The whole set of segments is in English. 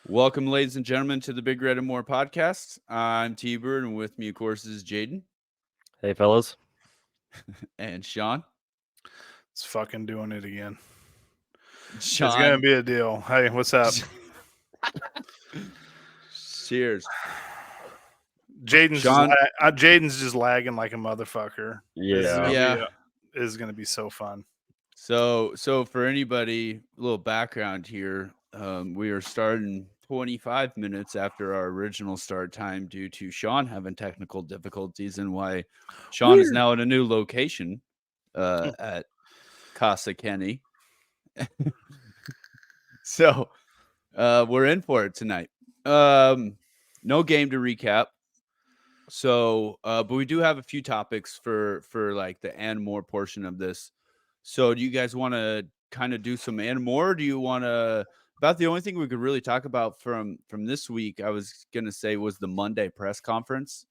Welcome, ladies and gentlemen, to the Big Red and More podcast. I'm T-Bird, and with me, of course, is Jaden Hey, fellas. and Sean. It's fucking doing it again. It's Sean, gonna be a deal. Hey, what's up? cheers. Jaden's Sean, just lagging like a motherfucker. Yeah. This is gonna be so fun. So for anybody, a little background here. We are starting 25 minutes after our original start time due to Sean having technical difficulties, and why Sean is now in a new location at Casa Kenny. So we're in for it tonight. No game to recap. So but we do have a few topics for like the and more portion of this. So do you guys want to kind of do some and more? Do you want to about the only thing we could really talk about from this week, I was gonna say, was the Monday press conference.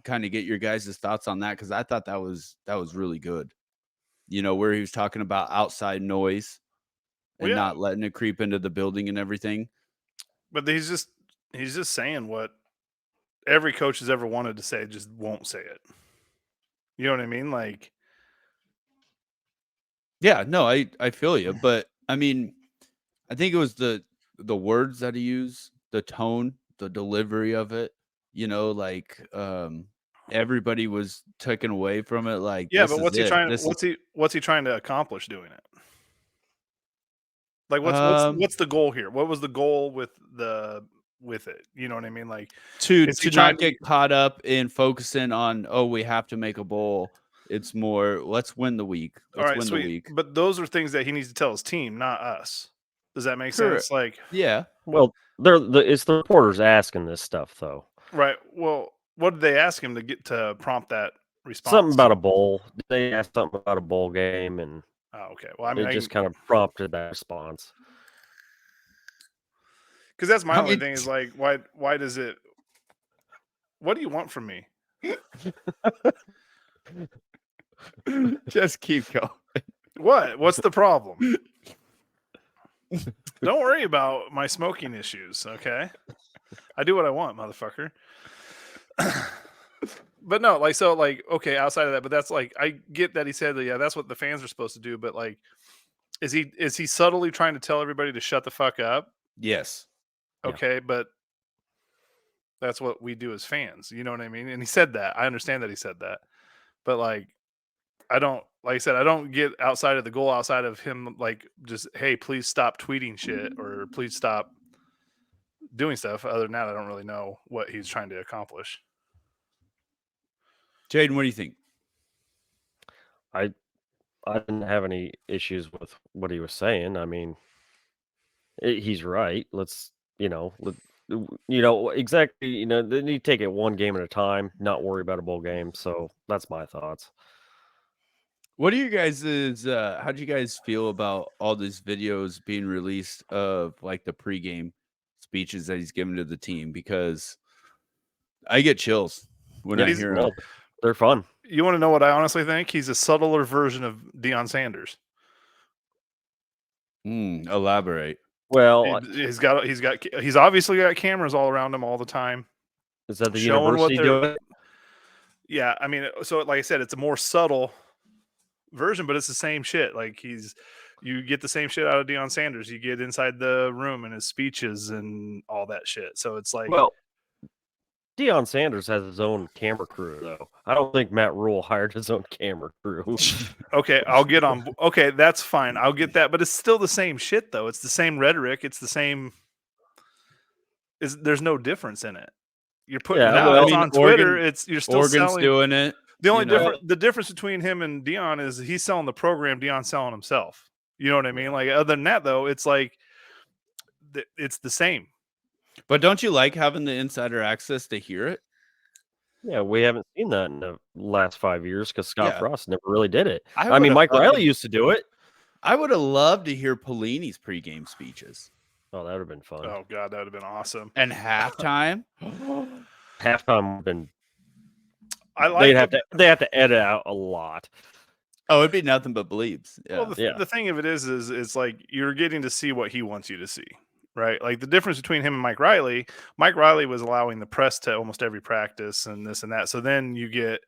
Kind of get your guys' thoughts on that, because I thought that was really good. You know, where he was talking about outside noise and not letting it creep into the building and everything. But he's just saying what every coach has ever wanted to say, just won't say it. You know what I mean? Like, yeah, no, I feel you, but I mean, I think it was the words that he used, the tone, the delivery of it. You know, like everybody was taken away from it. Like, yeah, this but is what's he it. trying? This What's he trying to accomplish doing it? Like, what's the goal here? What was the goal with it? You know what I mean? Like, to is he not trying get caught up in focusing on, oh, we have to make a bowl. It's more, let's win the week. All Let's right, win sweet. the week. But those are things that he needs to tell his team, not us. Does that make Correct. sense? Like, Yeah. Well, it's the reporters asking this stuff, though. right. Well, what did they ask him to get to prompt that response? Something about a bowl. They asked something about a bowl game, and Oh, okay. Well, I mean, it just kind of prompted that response. Because that's my only thing is like, why does it? What do you want from me? Just keep going. What's the problem? Don't worry about my smoking issues, okay? I do what I want, motherfucker. But no, like, so, like, okay, outside of that, but that's like, I get that he said that, yeah, that's what the fans are supposed to do, but like, is he subtly trying to tell everybody to shut the fuck up? Yes. Okay, but that's what we do as fans. You know what I mean? And he said that. I understand that he said that. But like, I don't, like I said, I don't get outside of the goal, outside of him, like, just, hey, please stop tweeting shit or please stop doing stuff. Other than that, I don't really know what he's trying to accomplish. Jaden, what do you think? I didn't have any issues with what he was saying. I mean, he's right. Let's, exactly, they need to take it one game at a time, not worry about a bowl game. So that's my thoughts. What do you guys how do you guys feel about all these videos being released of like the pregame speeches that he's given to the team? Because I get chills when I hear them. They're fun. You want to know what I honestly think? He's a subtler version of Deion Sanders. Elaborate. Well, he's obviously got cameras all around him all the time. Is that the university doing it? Yeah, I mean, so like I said, it's a more subtle version, but it's the same shit. Like, you get the same shit out of Deion Sanders. You get inside the room and his speeches and all that shit. So it's like, well, Deion Sanders has his own camera crew, though. I don't think Matt Rule hired his own camera crew. Okay, I'll get on. Okay, that's fine. I'll get that. But it's still the same shit, though. It's the same rhetoric. It's the same. There's no difference in it. You're putting it out. It's on Twitter. You're still Oregon's selling. Doing it. The only the difference between him and Deion is he's selling the program. Deion's selling himself. You know what I mean? Like, other than that, though, it's like it's the same. But don't you like having the insider access to hear it? Yeah, we haven't seen that in the last 5 years because Scott Frost never really did it. I mean, Mike Riley used to do it. I would have loved to hear Pelini's pregame speeches. Oh, that would have been fun. Oh, God, that would have been awesome. And halftime? Halftime would have been... They have to edit out a lot. Oh, it'd be nothing but bleeps. Yeah. Well, the thing of it is it's like you're getting to see what he wants you to see, right? Like the difference between him and Mike Riley was allowing the press to almost every practice and this and that. So then you get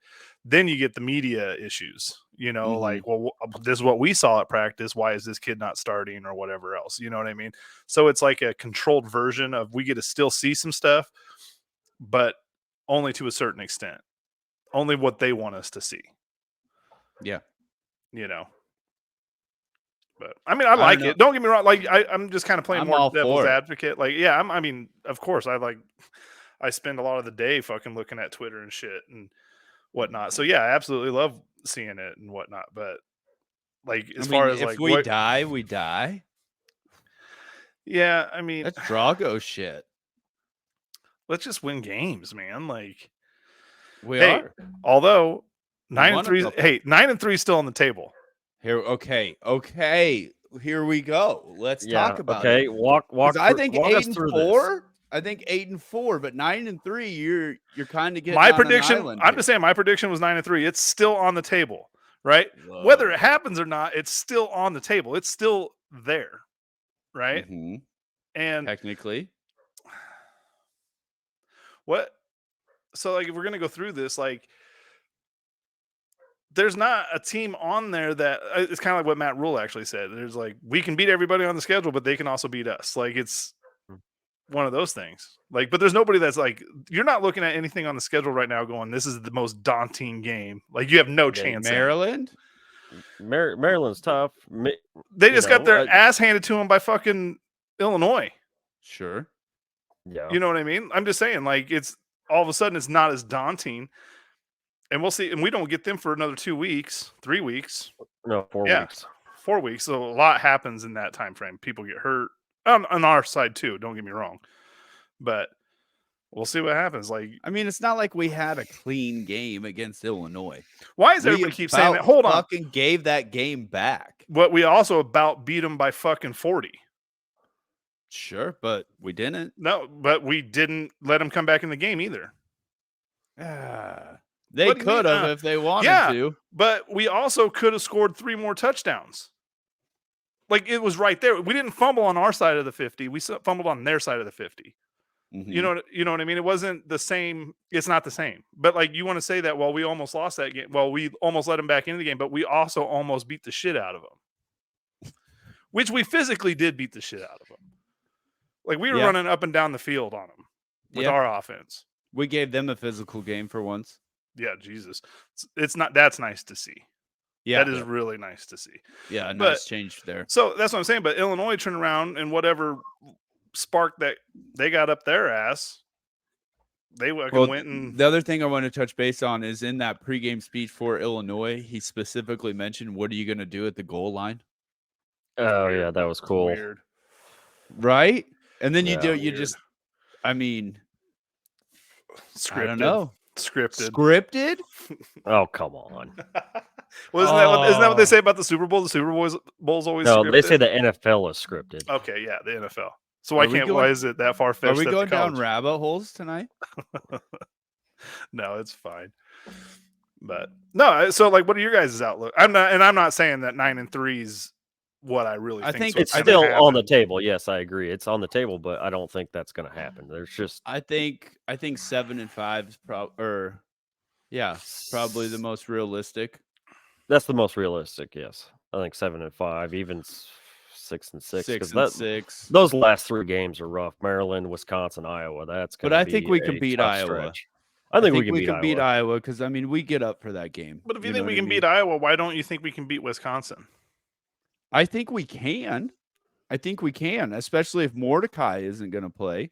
the media issues, like, well, this is what we saw at practice. Why is this kid not starting or whatever else? You know what I mean? So it's like a controlled version of, we get to still see some stuff, but only to a certain extent, only what they want us to see. Yeah. But I mean, I like it. Don't get me wrong. Like I'm just kind of playing I'm more all devil's for it. advocate. Like, yeah, I mean, of course, I spend a lot of the day fucking looking at Twitter and shit and whatnot. So yeah, I absolutely love seeing it and whatnot. But like, as far as if like we die, we die. Yeah, I mean, that's Drago shit. Let's just win games, man. Like, we are. Although 9-3, 9-3 is still on the table. Here, okay. Here we go. Let's talk about it. Okay, walk. I think walk 8-4. I think 8-4, but 9-3. You're kind of getting my on prediction. An island I'm here. just saying, my prediction was 9-3. It's still on the table, right? Whoa. Whether it happens or not, it's still on the table. It's still there, right? Mm-hmm. And technically, what? So, like, if we're gonna go through this, like, there's not a team on there that it's kind of like what Matt Rule actually said. There's like, we can beat everybody on the schedule, but they can also beat us. Like, it's one of those things. Like, but there's nobody that's like, you're not looking at anything on the schedule right now going, this is the most daunting game. Like, you have no chance. Maryland? Maryland's tough. They just got their ass handed to them by fucking Illinois. Sure. Yeah. You know what I mean? I'm just saying, like, it's all of a sudden it's not as daunting. And we'll see. And we don't get them for another 2 weeks, 3 weeks. No, 4 weeks. 4 weeks. So a lot happens in that time frame. People get hurt on our side too. Don't get me wrong. But we'll see what happens. Like, I mean, it's not like we had a clean game against Illinois. Why is everybody keep saying that? Hold on. Fucking gave that game back. But we also about beat them by fucking 40. Sure, but we didn't. No, but we didn't let them come back in the game either. They could have if they wanted to. But we also could have scored 3 more touchdowns. Like, it was right there. We didn't fumble on our side of the 50. We fumbled on their side of the 50. Mm-hmm. You know what I mean? It wasn't the same. It's not the same. But like, you want to say that, well, we almost lost that game. Well, we almost let them back into the game, but we also almost beat the shit out of them. Which we physically did beat the shit out of them. Like, we were running up and down the field on them with our offense. We gave them a physical game for once. Yeah, Jesus. It's not. That's nice to see. Yeah, that is really nice to see. Yeah, nice change there. So that's what I'm saying. But Illinois turned around and whatever spark that they got up their ass, they went and. The other thing I want to touch base on is in that pregame speech for Illinois, he specifically mentioned, "What are you going to do at the goal line?" Oh yeah, that was cool. Weird. Right? And then you just, I mean, scripted. I don't know. Scripted? Oh, come on. Well, isn't that what they say about the Super Bowl? The Super Bowl's always scripted? No, they say the NFL is scripted. Okay, yeah, the NFL. So why is it that far-fetched? Are we going down rabbit holes tonight? No, it's fine. But no, so like, what are your guys' outlook? I'm not saying that 9-3 is what I really think. It's still on the table. Yes, I agree. It's on the table, but I don't think that's going to happen. There's just I think 7-5 is probably the most realistic. That's the most realistic. Yes, I think 7-5, even 6-6. 6-6. Those last 3 games are rough. Maryland, Wisconsin, Iowa. That's going to be. But I think we can beat Iowa. Stretch. I think we can beat Iowa because I mean we get up for that game. But if you think we can beat Iowa, why don't you think we can beat Wisconsin? I think we can. Especially if Mordecai isn't going to play.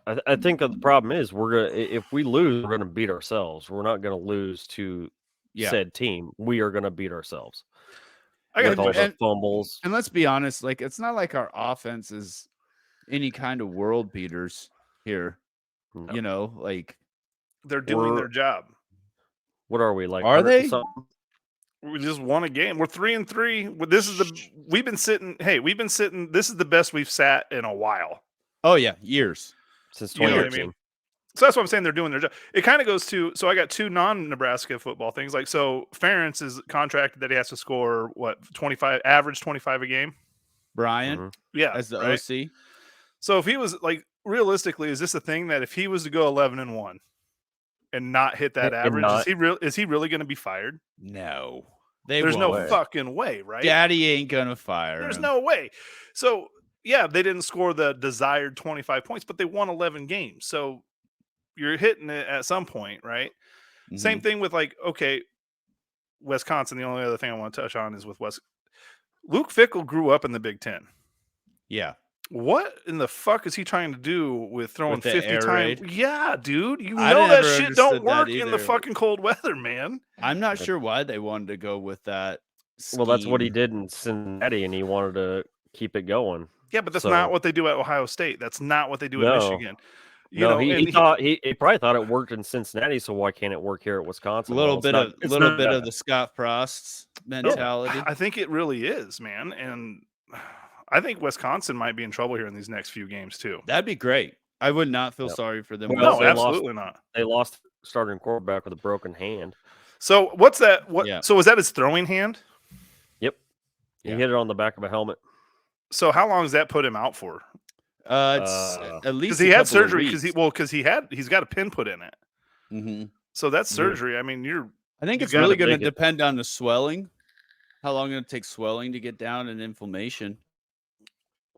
I think the problem is if we lose, we're gonna beat ourselves. We're not gonna lose to said team. We are gonna beat ourselves. With all the fumbles. And let's be honest, like it's not like our offense is any kind of world beaters here. No. You know, like they're doing their job. What are we like? Are they? We just won a game. We're 3-3. We've been sitting. This is the best we've sat in a while. Oh yeah, years. Since 2018. You know what I mean? So that's what I'm saying. They're doing their job. It kind of goes to. So I got 2 non-Nebraska football things. Like, so Ferentz is contracted that he has to score 25 a game. Brian, yeah, as the OC. So if he was like realistically, is this a thing that if he was to go 11-1 and not hit that average, is he really going to be fired? No, they There's no won't. fucking way, right? Daddy ain't gonna fire There's him. no way. So yeah, they didn't score the desired 25 points, but they won 11 games. So you're hitting it at some point, right? Mm-hmm. Same thing with like, okay, Wisconsin. The only other thing I want to touch on is with Luke Fickell grew up in the Big Ten. Yeah. What in the fuck is he trying to do with throwing 50 times? Yeah, dude. You know that shit don't work in the fucking cold weather, man. I'm not sure why they wanted to go with that scheme. Well, that's what he did in Cincinnati, and he wanted to keep it going. Yeah, but that's not what they do at Ohio State. That's not what they do at Michigan. He probably thought it worked in Cincinnati, so why can't it work here at Wisconsin? A little bit of the Scott Frost mentality. I think it really is, man, and I think Wisconsin might be in trouble here in these next few games too. That'd be great. I would not feel sorry for them. No, absolutely not. They lost starting quarterback with a broken hand. So what's that? So was that his throwing hand? Yep. He hit it on the back of a helmet. So how long does that put him out for? It's at least because he had surgery because he's got a pin put in it. Mm-hmm. So that's surgery. I mean, I think it's really going to depend on the swelling. How long it takes swelling to get down and inflammation.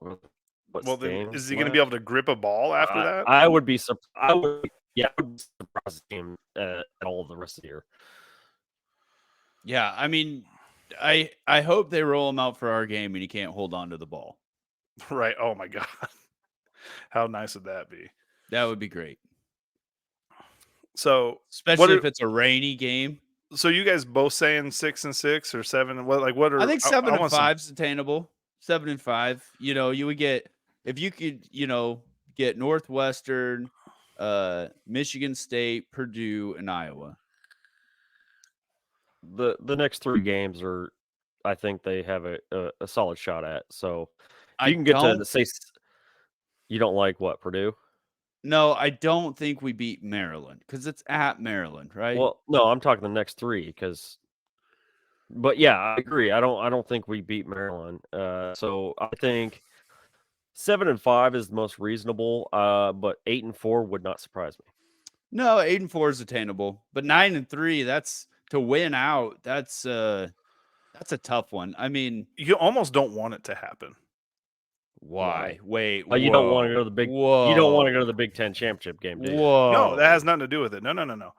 Then is he going to be able to grip a ball after that? I would be surprised. I would be surprised him at all the rest of the year. Yeah, I mean, I hope they roll him out for our game and he can't hold on to the ball. Right. Oh my God. How nice would that be? That would be great. So especially if it's a rainy game. So you guys both saying 6-6 or 7? What are? I think 7-5 is attainable. 7-5. You would get if you could, get Northwestern, Michigan State, Purdue, and Iowa. The next 3 games are, I think they have a solid shot at. So you can get to say you don't like what, Purdue? No, I don't think we beat Maryland because it's at Maryland, right? Well, no, I'm talking the next 3 but yeah, I agree. I don't think we beat Maryland. So I think 7-5 is the most reasonable. But 8-4 would not surprise me. No, 8-4 is attainable, but 9-3, that's to win out. That's a tough one. I mean, you almost don't want it to happen. Why? Wait, you don't want to go to the big. You don't want to go to the Big Ten championship game, do you? No, that has nothing to do with it. No.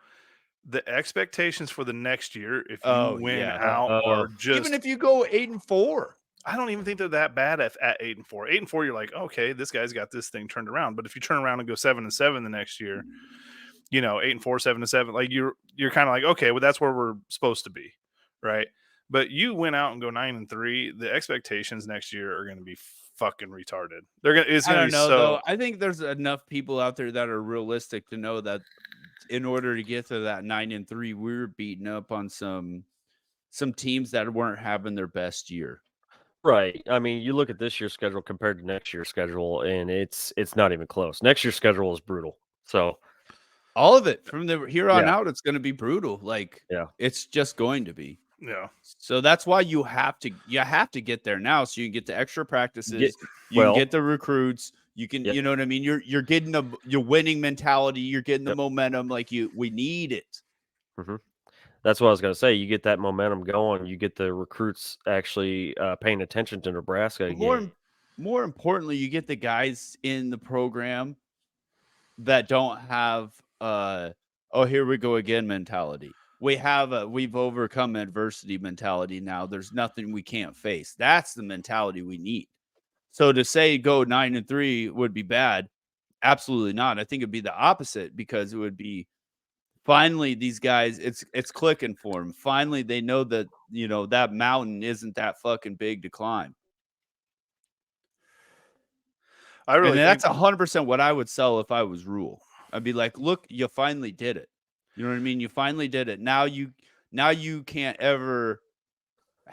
The expectations for the next year, if you win out, are just even if you go 8-4. I don't even think they're that bad at 8-4. 8-4, you're like, okay, this guy's got this thing turned around. But if you turn around and go 7-7 the next year, 8-4, 7-7, like you're kind of like, okay, well, that's where we're supposed to be, right? But you went out and go 9-3. The expectations next year are going to be fucking retarded. I don't know, though. I think there's enough people out there that are realistic to know that in order to get to that 9-3, we were beating up on some teams that weren't having their best year. Right. I mean, you look at this year's schedule compared to next year's schedule, and it's not even close. Next year's schedule is brutal. So all of it from here on out, it's going to be brutal. Like, it's just going to be. Yeah. So that's why you have to get there now, so you can get the extra practices. You can get the recruits. You can, you know what I mean. You're getting your winning mentality. You're getting the momentum. Like we need it. Mm-hmm. That's what I was going to say. You get that momentum going. You get the recruits actually paying attention to Nebraska again. More importantly, you get the guys in the program that don't have oh, here we go again mentality. We've overcome adversity mentality now. There's nothing we can't face. That's the mentality we need. So to say go 9-3 would be bad. Absolutely not. I think it'd be the opposite, because it would be finally these guys, it's clicking for them. Finally, they know that, that mountain isn't that fucking big to climb. That's 100% what I would sell if I was Rule. I'd be like, look, you finally did it. You know what I mean? You finally did it. Now you can't ever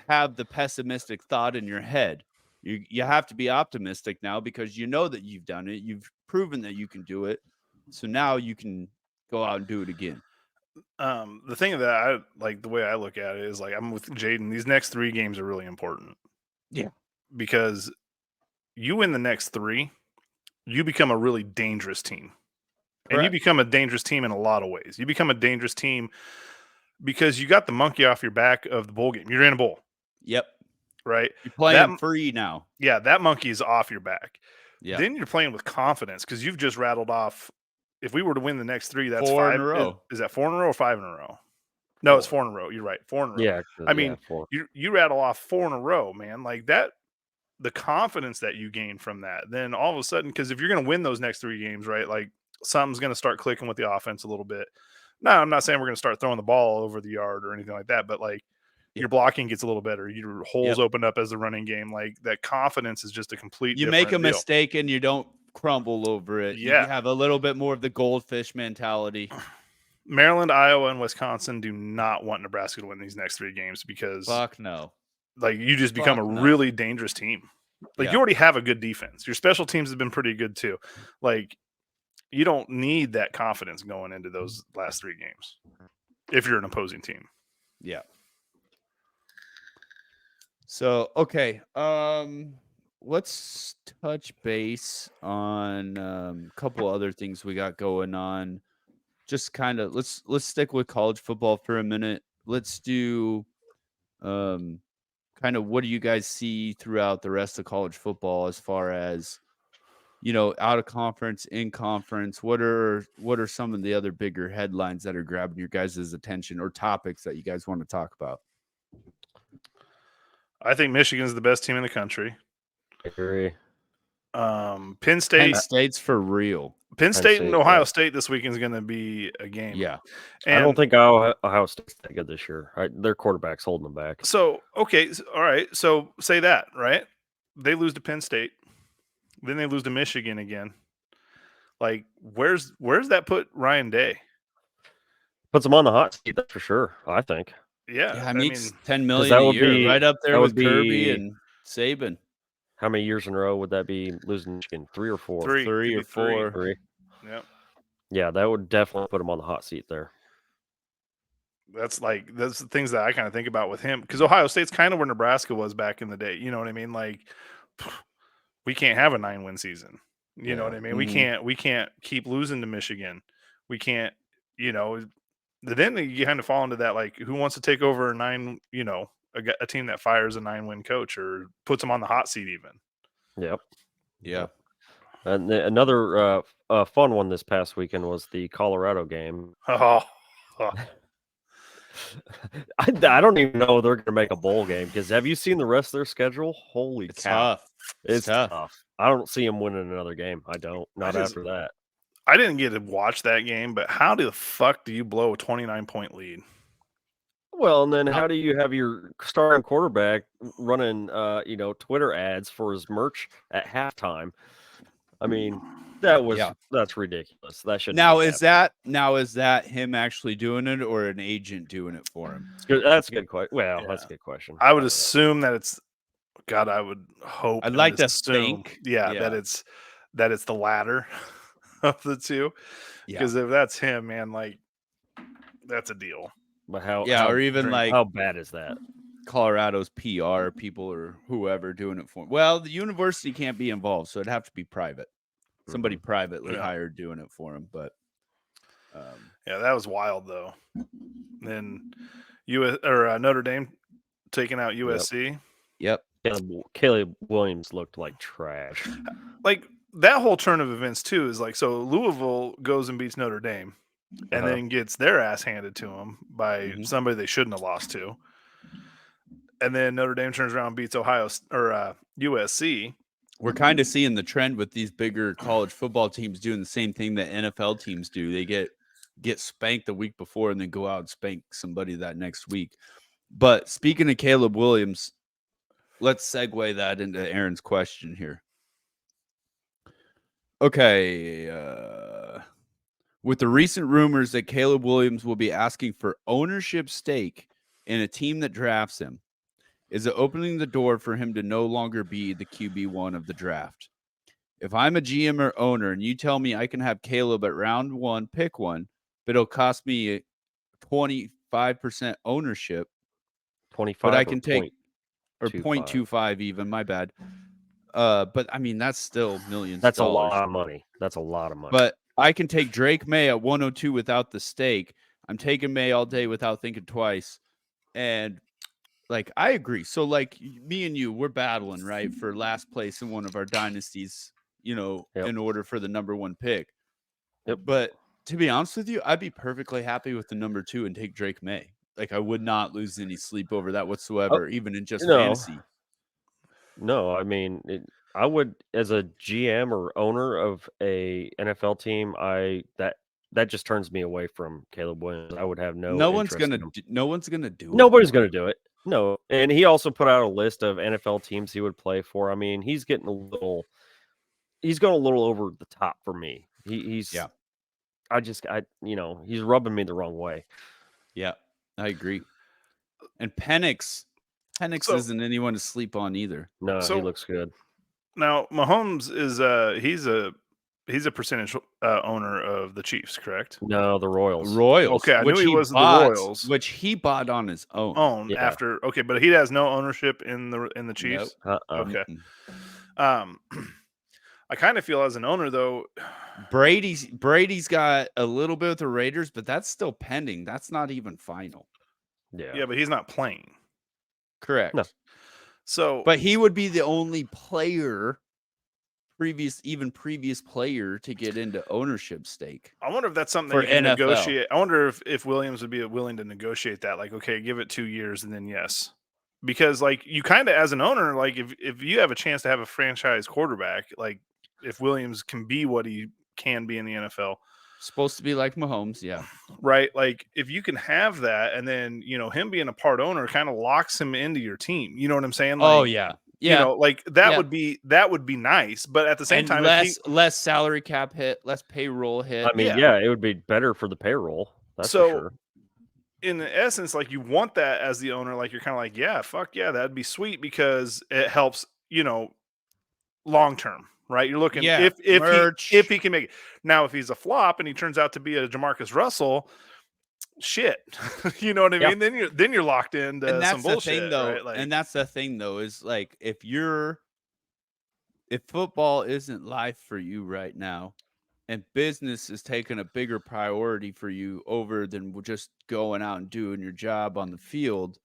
have the pessimistic thought in your head. You have to be optimistic now, because you know that you've done it. You've proven that you can do it. So now you can go out and do it again. The thing that I like, the way I look at it is like, I'm with Jaden. These next 3 games are really important. Yeah. Because you win the next 3, you become a really dangerous team. Correct. And you become a dangerous team in a lot of ways. You become a dangerous team because you got the monkey off your back of the bowl game. You're in a bowl. Yep. Right? You're playing free now. Yeah, that monkey is off your back. Yeah. Then you're playing with confidence because you've just rattled off. If we were to win the next 3, that's 4 5 in a row. Is that 4 in a row or 5 in a row? No, 4. It's 4 in a row. You're right. 4 in a row. Yeah. I mean, yeah, 4. you rattle off 4 in a row, man. Like that, the confidence that you gain from that, then all of a sudden, because if you're going to win those next 3 games, right, like something's going to start clicking with the offense a little bit. No, I'm not saying we're going to start throwing the ball over the yard or anything like that, but like your blocking gets a little better. Your holes open up as the running game. Like that confidence is just a complete. You make a mistake and you don't crumble over it. Yeah. You have a little bit more of the goldfish mentality. Maryland, Iowa, and Wisconsin do not want Nebraska to win these next 3 games because fuck no. Like you just become a really dangerous team. Like you already have a good defense. Your special teams have been pretty good too. Like you don't need that confidence going into those last 3 games if you're an opposing team. Yeah. So, okay. Let's touch base on a couple other things we got going on. Just kind of let's stick with college football for a minute. Let's do kind of what do you guys see throughout the rest of college football as far as out of conference, in conference? What are some of the other bigger headlines that are grabbing your guys' attention or topics that you guys want to talk about? I think Michigan's the best team in the country. I agree. Penn State's for real. Penn State and Ohio State this weekend is going to be a game. Yeah. And I don't think Ohio State's that good this year. Their quarterback's holding them back. So, okay. All right. So say that, right? They lose to Penn State. Then they lose to Michigan again. Like, where's that put Ryan Day? Puts him on the hot seat, that's for sure, I think. Yeah. I mean, $10 million a year, right up there with Kirby and Saban. How many years in a row would that be losing Michigan? 3 or 4? 3 or 4. 3. Yep. Yeah, that would definitely put him on the hot seat there. That's the things that I kind of think about with him, because Ohio State's kind of where Nebraska was back in the day. You know what I mean? Like, we can't have a 9-win season. You know what I mean? Mm-hmm. We can't keep losing to Michigan. We can't, then you kind of fall into that, like, who wants to take over a team that fires a 9-win coach or puts them on the hot seat even. Yep. Yeah. And another fun one this past weekend was the Colorado game. Oh. I don't even know they're going to make a bowl game, because have you seen the rest of their schedule? Holy cow. Tough. It's tough. I don't see them winning another game. I don't. Not after that. I didn't get to watch that game, but how the fuck do you blow a 29-point lead? Well, and then how do you have your starting quarterback running, Twitter ads for his merch at halftime? I mean, that's ridiculous. That shouldn't. Is that him actually doing it or an agent doing it for him? That's a good question. Well, that's a good question. I would assume that it's. God, I would hope. I'd like to think, that it's the latter of the two. Because if that's him, man, like that's a deal. But how bad is that? Colorado's PR people or whoever doing it for him. Well, the university can't be involved, so it'd have to be private. Somebody privately hired doing it for him. But that was wild though. Then Notre Dame taking out USC. Yep. Caleb Williams looked like trash. Like that whole turn of events too is like, so Louisville goes and beats Notre Dame and then gets their ass handed to them by somebody they shouldn't have lost to. And then Notre Dame turns around and beats USC. We're kind of seeing the trend with these bigger college football teams doing the same thing that NFL teams do. They get spanked the week before and then go out and spank somebody that next week. But speaking of Caleb Williams, let's segue that into Aaron's question here. Okay. With the recent rumors that Caleb Williams will be asking for ownership stake in a team that drafts him, is it opening the door for him to no longer be the QB1 of the draft? If I'm a GM or owner and you tell me I can have Caleb at round 1, pick one, but it'll cost me 25% ownership, 25, but I can take, or 0.25 0.25 even, my bad. But I mean, that's still millions That's of a dollars. lot of money. That's a lot of money. But I can take Drake May at 102 without the stake. I'm taking May all day without thinking twice. And like, I agree. So like me and you, we're battling, right, for last place in one of our dynasties, in order for the number 1 pick. Yep. But to be honest with you, I'd be perfectly happy with the number 2 and take Drake May. Like, I would not lose any sleep over that whatsoever, even in just fantasy. No, I mean, I would, as a GM or owner of a NFL team, that just turns me away from Caleb Williams. I would have no interest in him. No one's gonna do it. Nobody's gonna do it. No, and he also put out a list of NFL teams he would play for. I mean, he's going a little over the top for me. He's he's rubbing me the wrong way. Yeah, I agree. And Penix isn't anyone to sleep on either. No, he looks good. Now Mahomes is he's a percentage owner of the Chiefs, correct? No, the Royals. Okay, I knew he was the Royals, which he bought on his own. After. Okay, but he has no ownership in the Chiefs. Nope. Okay. I kind of feel as an owner though, Brady's got a little bit with the Raiders, but that's still pending. That's not even final. Yeah, but he's not playing. Correct. No. So, but he would be the only player, previous player to get into ownership stake. I wonder if that's something that you can negotiate. I wonder if Williams would be willing to negotiate that. Like, okay, give it 2 years and then yes. Because like you kind of as an owner, like if you have a chance to have a franchise quarterback, like if Williams can be what he can be in the NFL, supposed to be like Mahomes, yeah, right. Like if you can have that, and then him being a part owner kind of locks him into your team. You know what I'm saying? Like, oh yeah, like that would be nice. But at the same time, less salary cap hit, less payroll hit. I mean, it would be better for the payroll. That's for sure. In essence, like you want that as the owner, like you're kind of like, yeah, fuck yeah, that'd be sweet because it helps, long term, right? You're looking if he can make it. Now, if he's a flop and he turns out to be a Jamarcus Russell, shit, you know what I mean? Then you're locked into and that's some bullshit, the thing, though. right? Like, and that's the thing, though, is like if football isn't life for you right now, and business is taking a bigger priority for you over than just going out and doing your job on the field,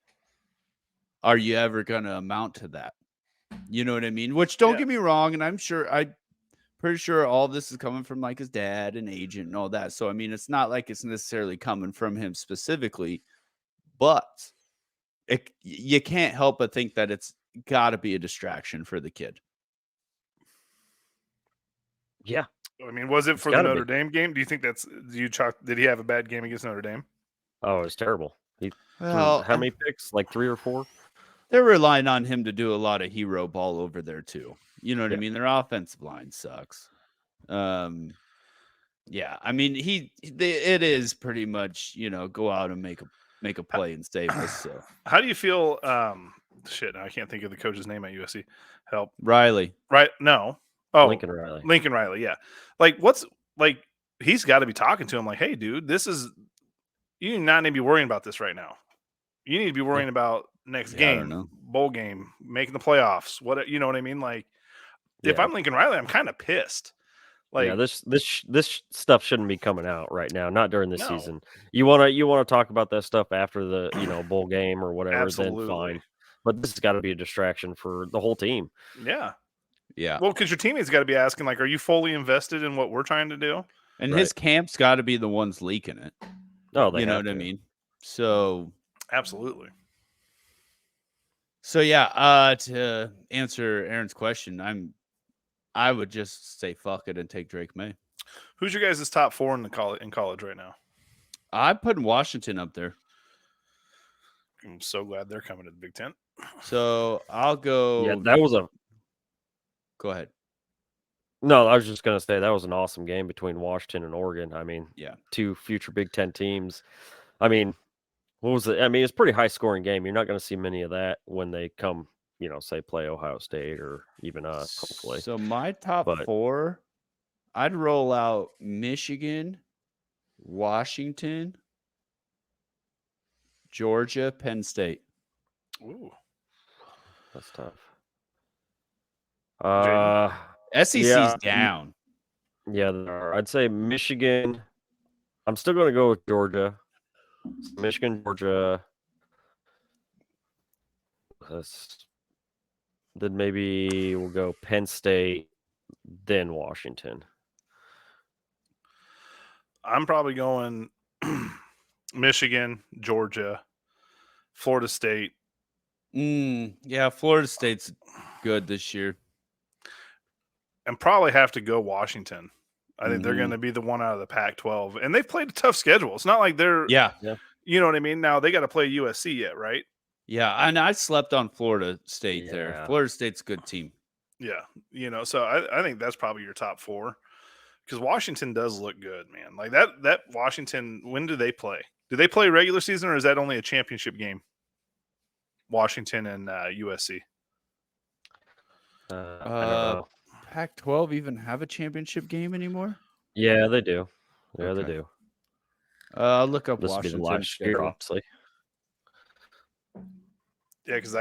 are you ever going to amount to that? You know what I mean? Which, don't get me wrong, and I'm pretty sure all this is coming from like his dad and agent and all that. So, I mean, it's not like it's necessarily coming from him specifically, but you can't help but think that it's got to be a distraction for the kid. Yeah. I mean, was it for the Notre Dame game? Do you think did he have a bad game against Notre Dame? Oh, it was terrible. He threw how many picks? Like 3 or 4? They're relying on him to do a lot of hero ball over there too. You know what I mean? Their offensive line sucks. Yeah, I mean, it is pretty much, go out and make a play and save us. So how do you feel? Shit, I can't think of the coach's name at USC. Help. Riley. Right? No. Oh, Lincoln Riley. Lincoln Riley, yeah. Like, he's got to be talking to him like, hey, dude, you do not need to be worrying about this right now. You need to be worrying about next game, bowl game, making the playoffs. You know what I mean? Like, if I'm Lincoln Riley, I'm kind of pissed. Like, this stuff shouldn't be coming out right now, not during this season. You want to talk about that stuff after the bowl game or whatever, then fine. But this has got to be a distraction for the whole team. Yeah. Yeah. Well, because your teammates got to be asking, like, are you fully invested in what we're trying to do? And his camp's got to be the ones leaking it. Oh, you know what I mean? So absolutely. So yeah, to answer Aaron's question, I would just say fuck it and take Drake May. Who's your guys' top 4 in college right now? I'm putting Washington up there. I'm so glad they're coming to the Big Ten. So I'll go. Yeah, that was Go ahead. No, I was just going to say that was an awesome game between Washington and Oregon. I mean, 2 future Big Ten teams. I mean, what was it? I mean, it's a pretty high scoring game. You're not going to see many of that when they come, say play Ohio State or even us, hopefully. So my top 4, I'd roll out Michigan, Washington, Georgia, Penn State. Ooh. That's tough. SEC's down. Yeah, there are. I'd say Michigan. I'm still going to go with Georgia. So Michigan, Georgia. Then maybe we'll go Penn State, then Washington. I'm probably going Michigan, Georgia, Florida State. Yeah, Florida State's good this year. And probably have to go Washington. I think they're going to be the one out of the Pac-12. And they've played a tough schedule. It's not like they're you know what I mean? Now they got to play USC yet, right? Yeah, and I slept on Florida State there. Florida State's a good team. Yeah, so I think that's probably your top 4 because Washington does look good, man. Like that Washington, when do they play? Do they play regular season or is that only a championship game? Washington and USC. I don't know. Pac-12 even have a championship game anymore? Yeah, they do. Yeah, they do. I'll look up this Washington. Will be the last year, obviously. Yeah, because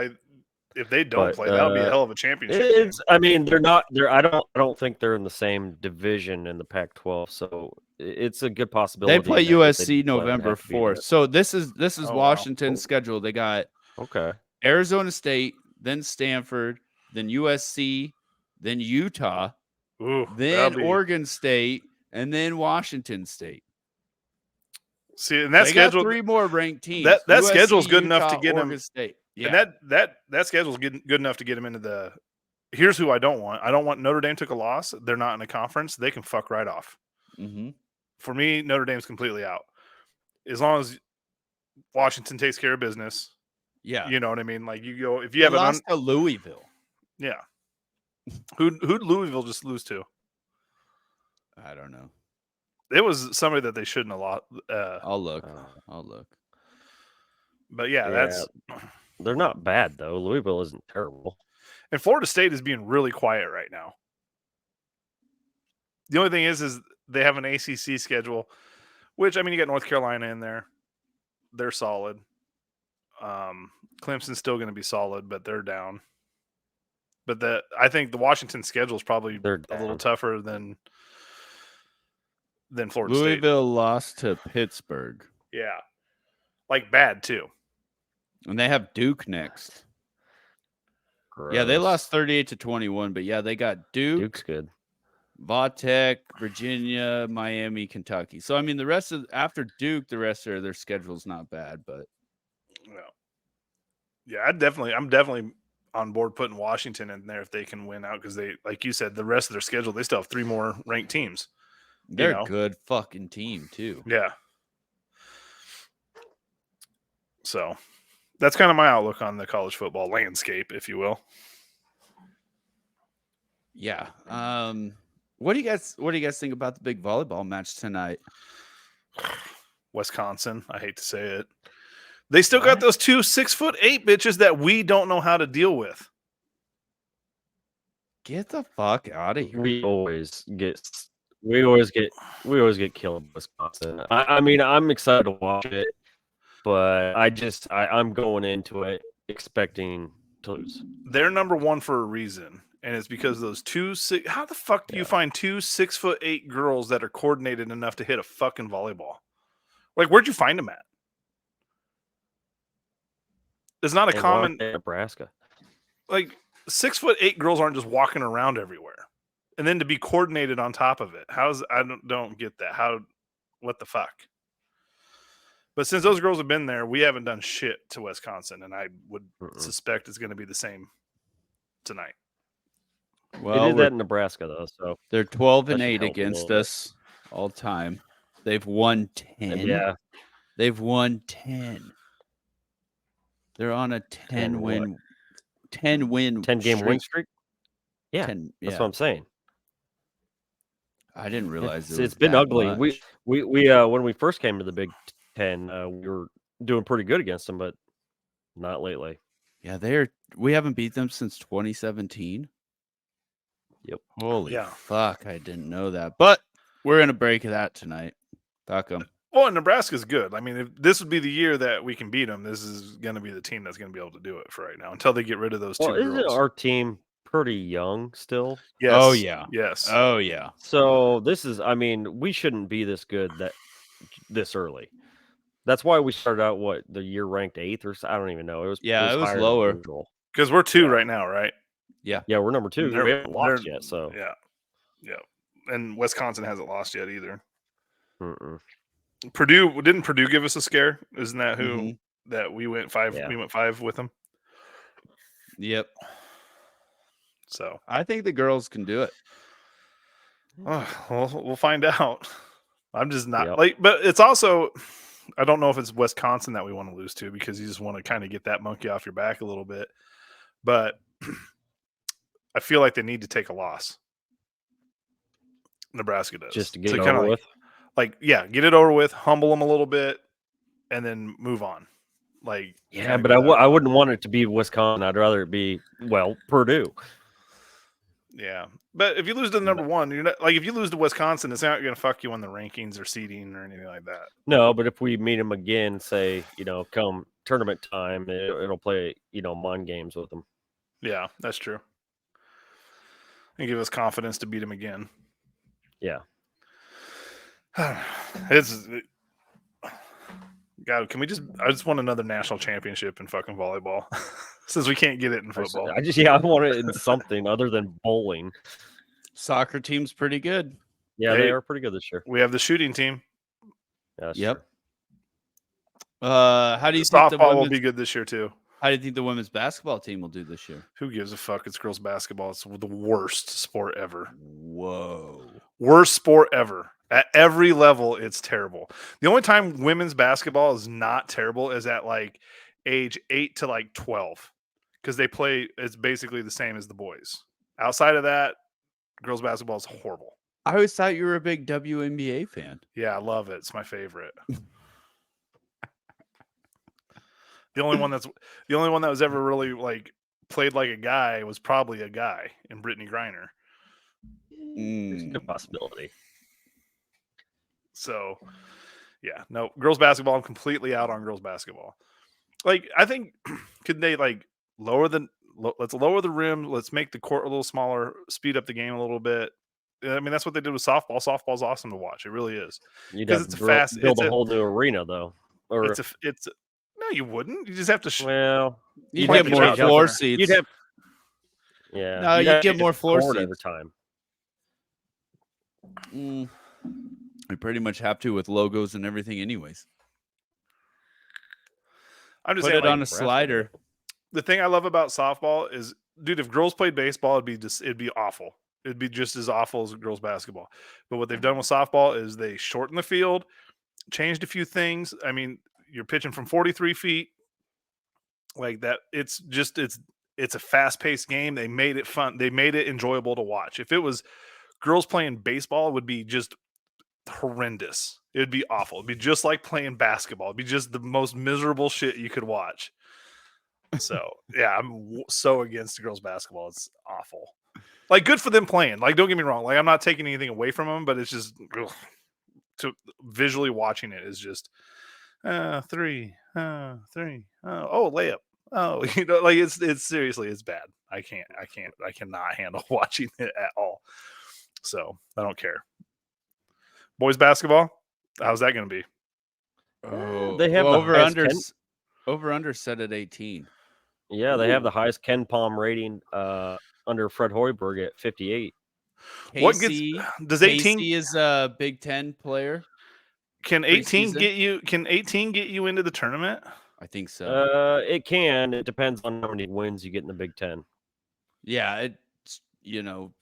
if they don't play, that'll be a hell of a championship game. I mean, they're not. I don't think they're in the same division in the Pac-12, so it's a good possibility. They play USC November 4th. So this is Washington's schedule. They got Arizona State, then Stanford, then USC, then Utah, then Oregon State, and then Washington State. See, and that schedule, 3 more ranked teams. That schedule is good enough to get Oregon them. State. Yeah. And that schedule is good enough to get them into the. Here's who I don't want. I don't want Notre Dame took a loss. They're not in a conference. They can fuck right off. For me, Notre Dame's completely out. As long as Washington takes care of business. Yeah, you know what I mean. Like you go if you have lost to Louisville. Yeah. Who'd Louisville just lose to? I don't know. It was somebody that they shouldn't have lost. I'll look. But that's they're not bad though. Louisville isn't terrible. And Florida State is being really quiet right now. The only thing is they have an ACC schedule, which I mean you got North Carolina in there. They're solid. Clemson's still going to be solid, but they're down. But I think the Washington schedule is probably a little tougher than Florida State. Louisville lost to Pittsburgh. Yeah. Like bad too. And they have Duke next. Gross. Yeah, they lost 38-21, but yeah, they got Duke. Duke's good. Vautech, Virginia, Miami, Kentucky. So I mean, the rest of after Duke, the rest of their schedule's not bad, but yeah, I'm definitely on board putting Washington in there if they can win out because they, like you said, the rest of their schedule they still have 3 more ranked teams. They're a good fucking team too. Yeah. So that's kind of my outlook on the college football landscape, if you will. Yeah. What do you guys think about the big volleyball match tonight? Wisconsin, I hate to say it. They still got those 2 6'8" bitches that we don't know how to deal with. Get the fuck out of here. We always get killed in Wisconsin. I mean, I'm excited to watch it, but I'm going into it expecting to lose. They're number 1 for a reason, and it's because those 2 6. How the fuck do you find 2 6'8" girls that are coordinated enough to hit a fucking volleyball? Like, where'd you find them at? It's not a common Nebraska. Like 6'8" girls aren't just walking around everywhere, and then to be coordinated on top of it. I don't get that. What the fuck? But since those girls have been there, we haven't done shit to Wisconsin, and I would suspect it's going to be the same tonight. Well, they did that in Nebraska though, so they're 12-8 against us all time. They've won 10. Yeah, they've won 10. They're on a 10 game win streak. Yeah, that's what I'm saying. I didn't realize it's been ugly. Much. We when we first came to the Big Ten, we were doing pretty good against them, but not lately. Yeah, we haven't beat them since 2017. Yep. Holy fuck, I didn't know that. But we're gonna break that tonight. Fuck them. Well, Nebraska's good. I mean, if this would be the year that we can beat them, this is going to be the team that's going to be able to do it for right now until they get rid of those 2 girls. Isn't our team pretty young still. Yes. Oh yeah. Yes. Oh yeah. So this is, I mean, we shouldn't be this good this early. That's why we started out the year ranked 8th or I don't even know. It was higher lower than usual. Because we're 2 right now, right? Yeah. Yeah, we're number 2. We haven't lost yet, so yeah. And Wisconsin hasn't lost yet either. Mm-mm. Didn't Purdue give us a scare? Isn't that who that we went 5? Yeah. We went 5 with them. Yep. So I think the girls can do it. We'll find out. I'm just not Yep. but it's also, I don't know if it's Wisconsin that we want to lose to because you just want to kind of get that monkey off your back a little bit. But I feel like they need to take a loss. Nebraska does. Just to get it over with. Get it over with, humble them a little bit, and then move on. Yeah, but I wouldn't want it to be Wisconsin. I'd rather it be Purdue. Yeah, but if you lose to the number 1, you're not if you lose to Wisconsin, it's not going to fuck you on the rankings or seeding or anything like that. No, but if we meet them again, say come tournament time, it'll play mind games with them. Yeah, that's true. And give us confidence to beat them again. Yeah. God, can we I just want another national championship in fucking volleyball. Since we can't get it in football. I want it in something other than bowling. Soccer team's pretty good. Yeah, they are pretty good this year. We have the shooting team. Yep. How do you think softball will be good this year too? How do you think the women's basketball team will do this year? Who gives a fuck? It's girls basketball. It's the worst sport ever. Whoa. Worst sport ever. At every level, it's terrible. The only time women's basketball is not terrible is at age 8 to 12. Because it's basically the same as the boys. Outside of that, girls basketball is horrible. I always thought you were a big WNBA fan. Yeah, I love it. It's my favorite. The only one that was ever really played like a guy was probably a guy in Brittany Griner. There's no possibility. So, yeah, no, girls basketball. I'm completely out on girls basketball. I think could they let's lower the rim, let's make the court a little smaller, speed up the game a little bit. I mean, that's what they did with softball. Softball's awesome to watch. It really is. Because it's build a whole new arena though. Or no, you wouldn't. You just have to. You get more floor seats. You'd have. Yeah. No, you get more floor seats every time. We pretty much have to with logos and everything, anyways. I'm just put saying, it on a slider. The thing I love about softball is, dude, if girls played baseball, it'd be awful. It'd be just as awful as girls basketball. But what they've done with softball is they shortened the field, changed a few things. I mean, you're pitching from 43 feet like that. It's a fast-paced game. They made it fun. They made it enjoyable to watch. If it was girls playing baseball, it would be just horrendous. It would be awful. It'd be just like playing basketball. It'd be just the most miserable shit you could watch. So, yeah, I'm so against girls basketball. It's awful. Good for them playing. Don't get me wrong. I'm not taking anything away from them, but it's just to visually watching it is just 3, 3. Layup. Oh, it's seriously, it's bad. I cannot handle watching it at all. So I don't care. Boys basketball, how's that going to be? Oh, they have over under set at 18. Yeah, they have the highest Ken Palm rating under Fred Hoiberg at 58. Does 18 Casey is a Big Ten player? Can 18 get you? Can 18 get you into the tournament? I think so. It can. It depends on how many wins you get in the Big Ten. Yeah, it's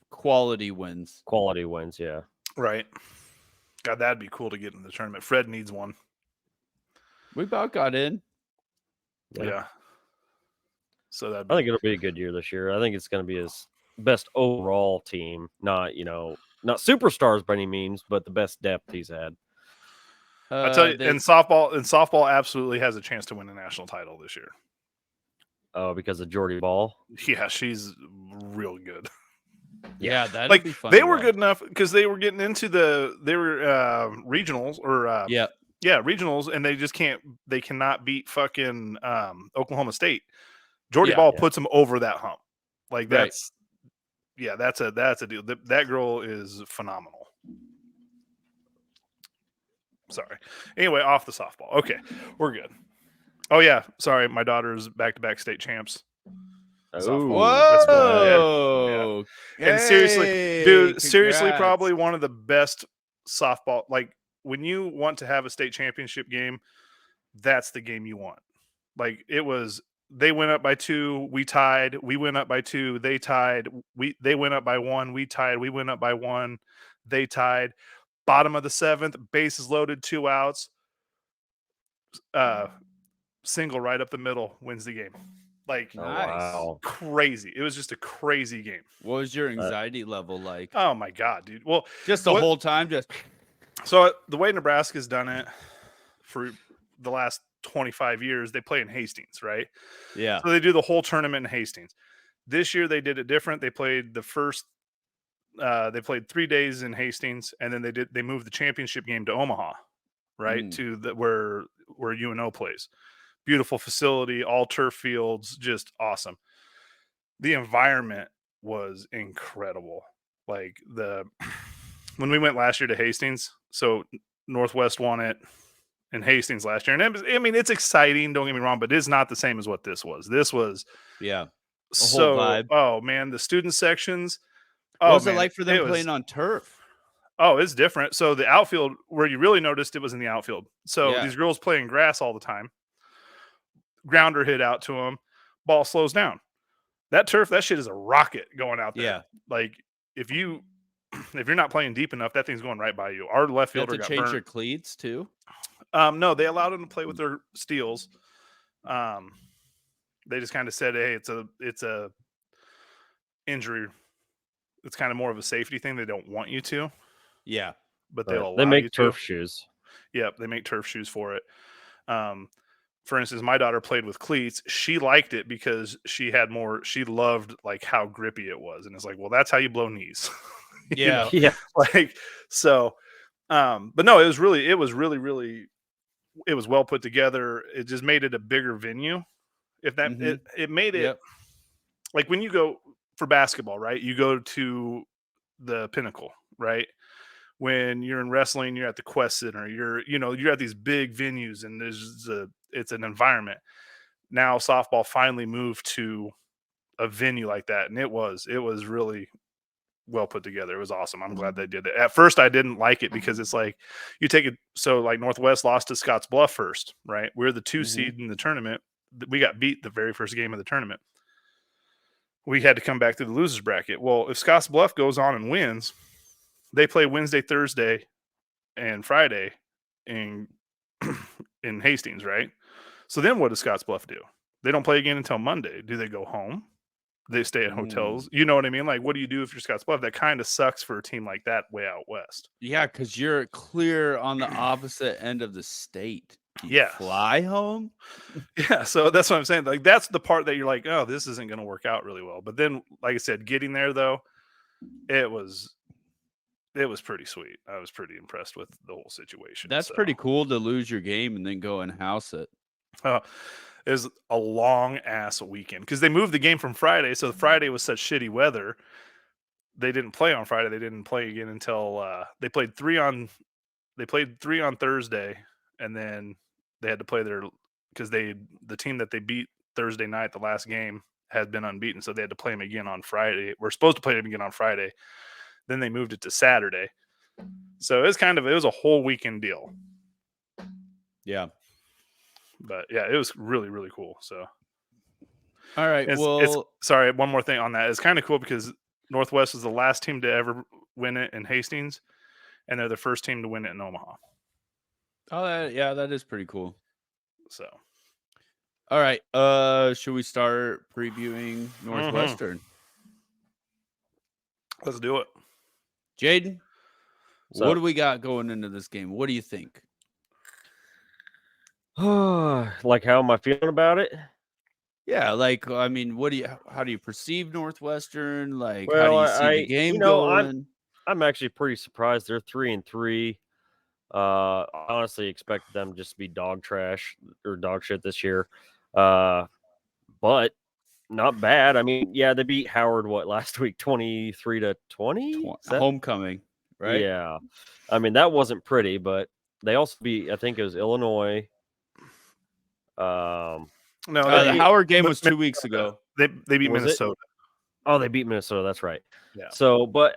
quality wins. Quality wins, yeah. Right. God, that'd be cool to get in the tournament. Fred needs one. We about got in. Yeah. So I think it'll be a good year this year. I think it's going to be his best overall team. Not superstars by any means, but the best depth he's had. I tell you, and softball absolutely has a chance to win a national title this year. Oh, because of Jordy Ball? Yeah, she's real good. Yeah, that'd be fun. They were good enough because they were getting into regionals or regionals, and they cannot beat fucking Oklahoma State. Jordy Ball puts them over that hump. yeah, that's a deal. That girl is phenomenal. Sorry. Anyway, off the softball. Okay, we're good. Oh yeah, sorry, my daughter's back-to-back state champs. Softball. That's cool. Whoa! Yeah. And seriously, Hey, dude, seriously, congrats. probably one of the best softball. Like when you want to have a state championship game, that's the game you want. Like it was. They went up by 2, we tied. We went up by 2, they tied. They went up by 1, we tied. We went up by 1, they tied. Bottom of the 7th, bases loaded, 2 outs. Single right up the middle wins the game. Like Nice. crazy. It was just a crazy game. What was your anxiety level like? Oh my god, dude. Well, just the whole time, just so the way Nebraska's done it for the last 25 years, they play in Hastings, right? Yeah. So they do the whole tournament in Hastings. This year they did it different. They played the first they played 3 days in Hastings, and then they moved the championship game to Omaha, right? To where UNO plays. Beautiful facility, all turf fields, just awesome. The environment was incredible. Like when we went last year to Hastings, so Northwest won it in Hastings last year, and it's exciting. Don't get me wrong, but it's not the same as what this was. This was a so whole vibe. Oh man, the student sections. What was it like for them playing on turf? Oh, it's different. So the outfield, where you really noticed it was in the outfield. So these girls playing grass all the time. Grounder hit out to them, ball slows down. That turf, that shit is a rocket going out there. Yeah. Like if you're not playing deep enough, that thing's going right by you. Our left fielder got change burnt. your cleats too. No, they allowed them to play with their steels. They just kind of said, hey, it's a injury. It's kind of more of a safety thing. They don't want you to. Yeah. But they'll allow they make you turf to. shoes. Yep, they make turf shoes for it. For instance, my daughter played with cleats. She liked it because she loved like how grippy it was. And it's like, well, that's how you blow knees. Yeah. Yeah. Like, so, but no, it was really well put together. It just made it a bigger venue. If that, it made it like when you go for basketball, right? You go to the Pinnacle, right? When you're in wrestling, you're at the Quest Center. You're at these big venues, and it's an environment. Now softball finally moved to a venue like that, and it was really well put together. It was awesome. I'm glad they did it. At first, I didn't like it because it's like you take it. So like Northwest lost to Scotts Bluff first, right? We're the 2 seed in the tournament. We got beat the very first game of the tournament. We had to come back to the losers bracket. Well, if Scotts Bluff goes on and wins, they play Wednesday, Thursday, and Friday in Hastings, right? So then what does Scotts Bluff do? They don't play again until Monday. Do they go home? They stay at hotels? You know what I mean? Like, what do you do if you're Scotts Bluff? That kind of sucks for a team like that way out west. Yeah, because you're clear on the opposite end of the state. Fly home? Yeah, so that's what I'm saying. Like, that's the part that you're like, oh, this isn't going to work out really well. But then, like I said, getting there, though, it was pretty sweet. I was pretty impressed with the whole situation. That's pretty cool to lose your game and then go and house it. It was a long ass weekend because they moved the game from Friday. So Friday was such shitty weather. They didn't play on Friday. They didn't play again until they played 3 on Thursday, and then they had to play because the team that they beat Thursday night, the last game, had been unbeaten. So they had to play them again on Friday. We're supposed to play them again on Friday. Then they moved it to Saturday. So it was a whole weekend deal. Yeah. But yeah, it was really, really cool. So, all right. Sorry, one more thing on that. It's kind of cool because Northwest was the last team to ever win it in Hastings, and they're the first team to win it in Omaha. Oh, that is pretty cool. So, all right. Should we start previewing Northwestern? Let's do it. Jaden, what do we got going into this game? What do you think? Like, how am I feeling about it? Yeah, like, I mean, how do you perceive Northwestern? Like, how do you see the game going? I'm actually pretty surprised. They're 3-3. I honestly expected them just to be dog trash or dog shit this year. But not bad. I mean, yeah, they beat Howard last week, 23-20. Homecoming, right? Yeah, I mean that wasn't pretty, but they also beat. I think it was Illinois. No, the Howard game was 2 weeks ago. They beat Minnesota. Oh, they beat Minnesota. That's right. Yeah. So, but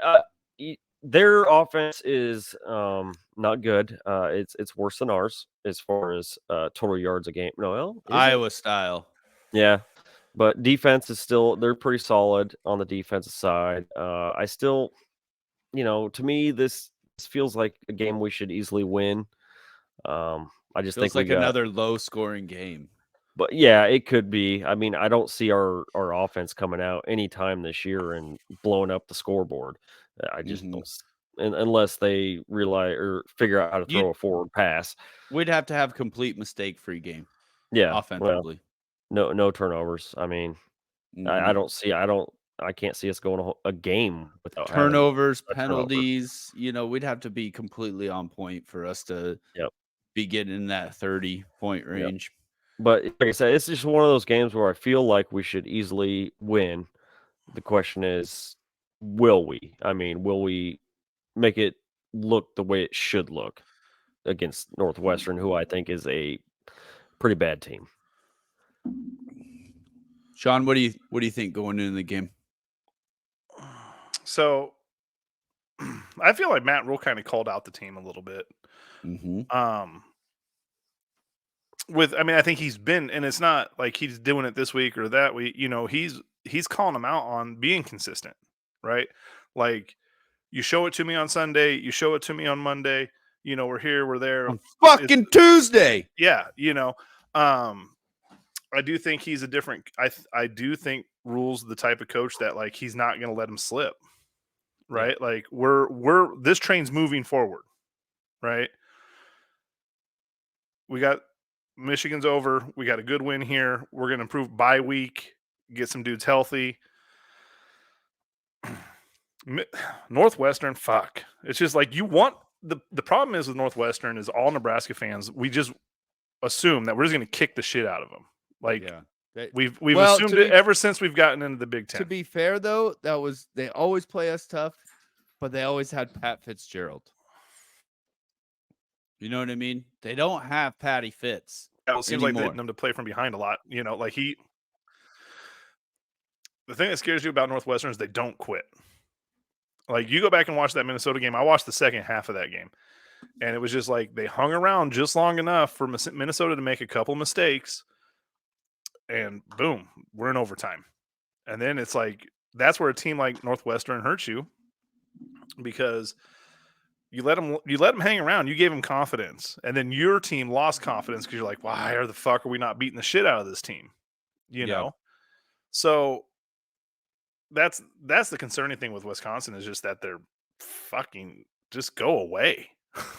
their offense is not good. It's worse than ours as far as total yards a game. No, Iowa style. Yeah, but defense is they're pretty solid on the defensive side. I still, to me this feels like a game we should easily win. I just Feels think like another low scoring game. But yeah, it could be. I mean, I don't see our offense coming out anytime this year and blowing up the scoreboard. I just don't, unless they realize or figure out how to throw a forward pass. We'd have to have complete mistake free game. Yeah, offensively. Well, no turnovers. I mean, I can't see us going a game without turnovers, penalties. We'd have to be completely on point for us to be getting in that 30-point range. Yep. But like I said, it's just one of those games where I feel like we should easily win. The question is, will we? I mean, will we make it look the way it should look against Northwestern, who I think is a pretty bad team? Sean, what do you think going into the game? So, I feel like Matt Rule kind of called out the team a little bit. I think he's been, and it's not like he's doing it this week or that week. He's calling them out on being consistent, right? Like, you show it to me on Sunday, you show it to me on Monday. We're here, we're there on fucking Tuesday. Yeah, I do think he's a different. I do think Rule's the type of coach that like he's not going to let him slip, right? Yeah. Like we're this train's moving forward, right? We got Michigan's over. We got a good win here. We're going to improve bye week, get some dudes healthy. Northwestern, fuck. It's just like you want the problem is with Northwestern is all Nebraska fans. We just assume that we're just going to kick the shit out of them. Like we've assumed it ever since we've gotten into the Big Ten. To be fair, though, they always play us tough, but they always had Pat Fitzgerald. You know what I mean? They don't have Patty Fitz. Yeah, it seems like they need them to play from behind a lot. Like the thing that scares you about Northwestern is they don't quit. Like you go back and watch that Minnesota game. I watched the second half of that game, and it was just like they hung around just long enough for Minnesota to make a couple mistakes. And boom, we're in overtime. And then it's like, that's where a team like Northwestern hurts you because you let them hang around. You gave them confidence. And then your team lost confidence because you're like, why the fuck are we not beating the shit out of this team? You know? So that's the concerning thing with Wisconsin is just that they're fucking just go away.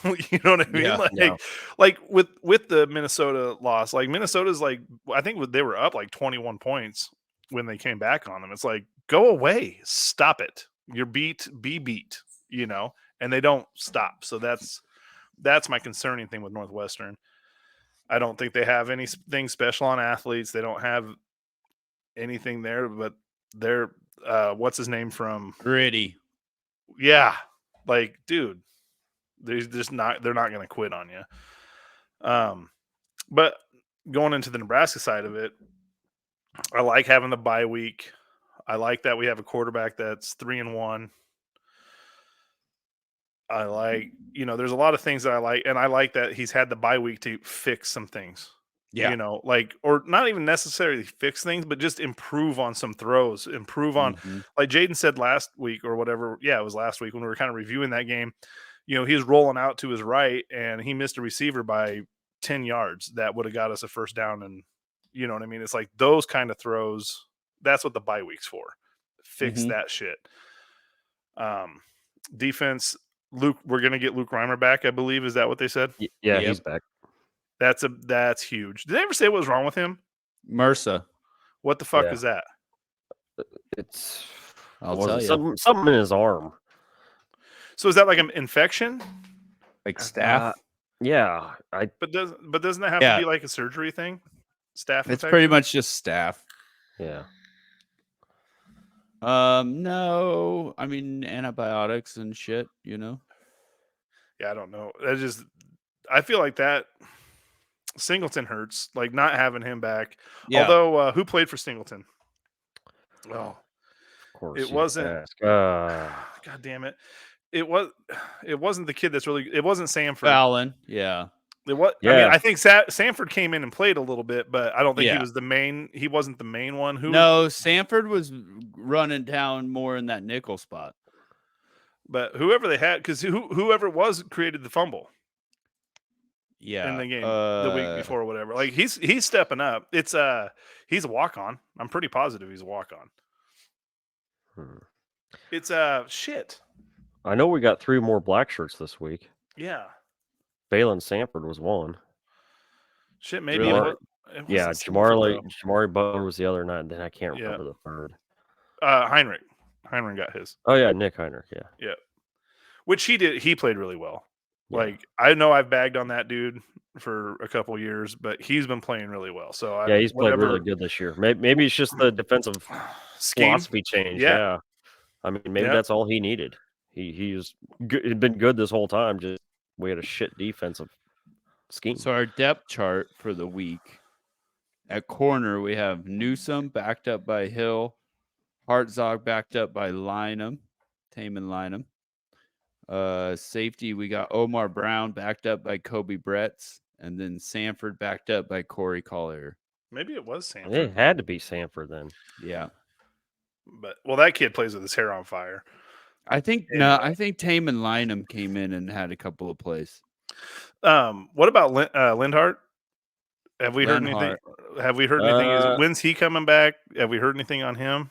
You know what I mean? Yeah, like with the Minnesota loss, like Minnesota's like, I think they were up like 21 points when they came back on them. It's like, go away, stop it. You're be beat, and they don't stop. So that's my concerning thing with Northwestern. I don't think they have anything special on athletes. They don't have anything there, but they're what's his name from Gritty. Yeah. Like, dude. They're not going to quit on you. But going into the Nebraska side of it, I like having the bye week. I like that we have a quarterback that's 3-1. I like, there's a lot of things that I like, and I like that he's had the bye week to fix some things. Yeah. Or not even necessarily fix things, but just improve on some throws, improve on, like Jaden said last week or whatever. Yeah, it was last week when we were kind of reviewing that game. He was rolling out to his right and he missed a receiver by 10 yards that would have got us a first down. And you know what I mean? It's like those kind of throws. That's what the bye week's for. Fix that shit. Defense, Luke, we're going to get Luke Reimer back, I believe. Is that what they said? Yeah, he's back. That's huge. Did they ever say what was wrong with him? MRSA. What the fuck is that? It's I'll tell you. Something in his arm. So is that like an infection? Like staph? Yeah. But doesn't that have to be like a surgery thing? Staph infection? It's pretty much just staph. Yeah. No. I mean, antibiotics and shit, Yeah, I don't know. I feel like that Singleton hurts, like not having him back. Yeah. Although, who played for Singleton? Oh, Of course, it you have to wasn't. ask. God damn it! It wasn't the kid that's really. It wasn't Sanford. Fallon. Yeah. It was. I mean, Yeah. I think Sanford came in and played a little bit, but I don't think he Yeah. was the main. He wasn't the main one. No, Sanford was running down more in that nickel spot. But whoever they had, because whoever it was created the fumble Yeah. in the game the week before or whatever. Like he's stepping up. He's a walk on. I'm pretty positive he's a walk on. It's shit. I know we got 3 more black shirts this week. Yeah. Balin Sanford was one. Shit, maybe Really? it Yeah, wasn't Sanford, though. Jamari Butler was the other night, and then I can't Yeah. remember the third. Heinrich got his. Oh yeah, Nick Heinrich. Yeah. Yeah. Which he did. He played really well. Yeah. Like I know I've bagged on that dude for a couple years, but he's been playing really well. So yeah, he's played really good this year. Maybe it's just the defensive philosophy change. Yeah. I mean, maybe that's all he needed. He's he'd been good this whole time. Just we had a shit defensive scheme. So our depth chart for the week at corner we have Newsom backed up by Hill, Hartzog backed up by Taman Lynham. Safety we got Omar Brown backed up by Kobe Bretz, and then Sanford backed up by Corey Collier. Maybe it was Sanford. It had to be Sanford then. Yeah. But that kid plays with his hair on fire. I think I think Taman Lynham came in and had a couple of plays. What about Lindhart? Have we heard anything? Have we heard anything? When's he coming back? Have we heard anything on him?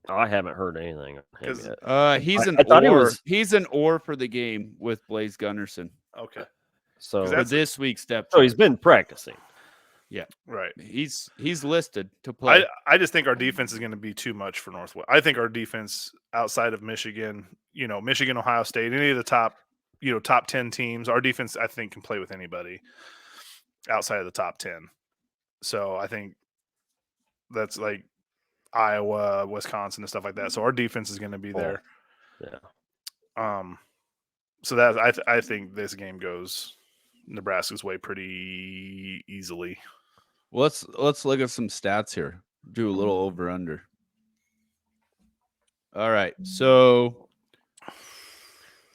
I haven't heard anything on him yet. He's an oar for the game with Blaze Gunnarsson. Okay. So for this week's step. So he's been practicing. Yeah. Right. He's listed to play. I just think our defense is going to be too much for Northwest. I think our defense outside of Michigan, Michigan, Ohio State, any of the top 10 teams, our defense I think can play with anybody outside of the top 10. So I think that's like Iowa, Wisconsin, and stuff like that. So our defense is going to be there. Yeah. So that I think this game goes Nebraska's way pretty easily. Well, let's look at some stats here. Do a little over under. All right, so